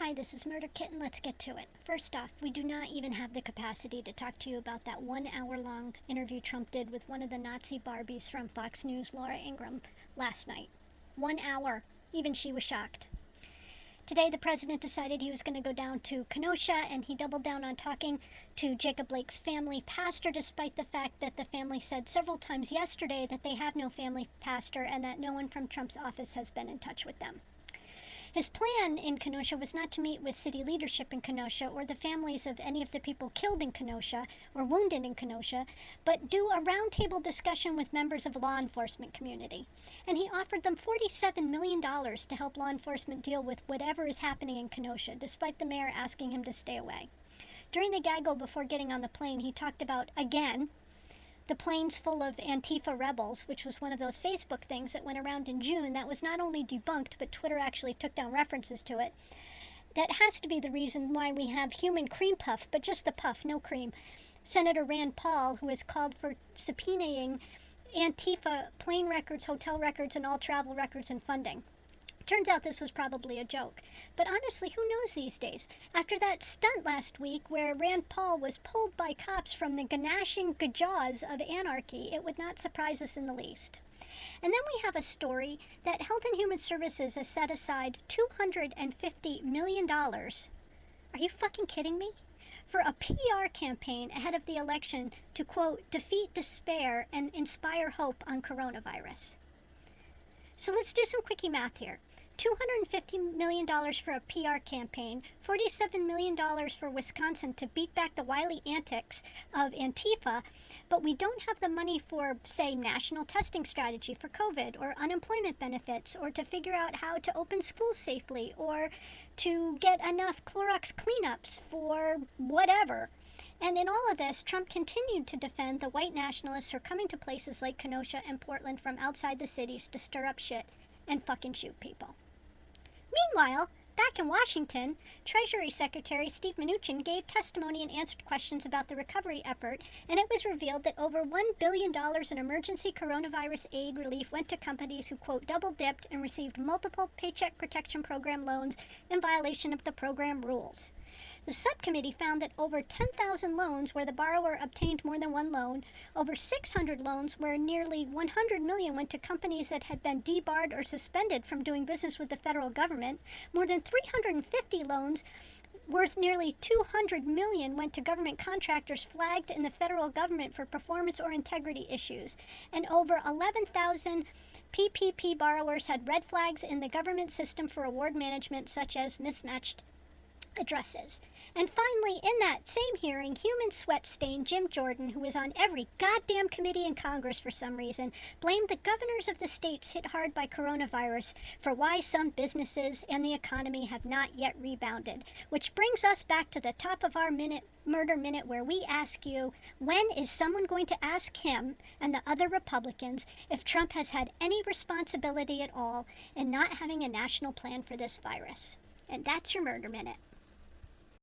Hi, this is Murder Kitten. Let's get to it. First off, we do not even have the capacity to talk to you about that 1 hour long interview Trump did with one of the Nazi Barbies from Fox News, Laura Ingraham, last night. 1 hour. Even she was shocked. Today, the president decided he was going to go down to Kenosha, and he doubled down on talking to Jacob Blake's family pastor, despite the fact that the family said several times yesterday that they have no family pastor and that no one from Trump's office has been in touch with them. His plan in Kenosha was not to meet with city leadership in Kenosha or the families of any of the people killed in Kenosha or wounded in Kenosha, but do a roundtable discussion with members of the law enforcement community. And he offered them $47 million to help law enforcement deal with whatever is happening in Kenosha, despite the mayor asking him to stay away. During the gaggle before getting on the plane, he talked about, again, the planes full of Antifa rebels, which was one of those Facebook things that went around in June that was not only debunked, but Twitter actually took down references to it. That has to be the reason why we have human cream puff, but just the puff, no cream. Senator Rand Paul, who has called for subpoenaing Antifa plane records, hotel records, and all travel records and funding. Turns out this was probably a joke. But honestly, who knows these days? After that stunt last week where Rand Paul was pulled by cops from the ganashing jaws of anarchy, it would not surprise us in the least. And then we have a story that Health and Human Services has set aside $250 million. Are you fucking kidding me? For a PR campaign ahead of the election to, quote, defeat despair and inspire hope on coronavirus. So let's do some quickie math here. $250 million for a PR campaign, $47 million for Wisconsin to beat back the wily antics of Antifa, but we don't have the money for, say, national testing strategy for COVID or unemployment benefits or to figure out how to open schools safely or to get enough Clorox cleanups for whatever. And in all of this, Trump continued to defend the white nationalists who are coming to places like Kenosha and Portland from outside the cities to stir up shit and fucking shoot people. Meanwhile, back in Washington, Treasury Secretary Steve Mnuchin gave testimony and answered questions about the recovery effort, and it was revealed that over $1 billion in emergency coronavirus aid relief went to companies who, quote, double-dipped and received multiple Paycheck Protection Program loans in violation of the program rules. The subcommittee found that over 10,000 loans where the borrower obtained more than one loan, over 600 loans where nearly $100 million went to companies that had been debarred or suspended from doing business with the federal government, more than 350 loans worth nearly $200 million went to government contractors flagged in the federal government for performance or integrity issues, and over 11,000 PPP borrowers had red flags in the government system for award management, such as mismatched addresses. And finally, in that same hearing, human sweat stain Jim Jordan, who was on every goddamn committee in Congress for some reason, blamed the governors of the states hit hard by coronavirus for why some businesses and the economy have not yet rebounded. Which brings us back to the top of our Murder Minute, where we ask you, when is someone going to ask him and the other Republicans if Trump has had any responsibility at all in not having a national plan for this virus? And that's your Murder Minute.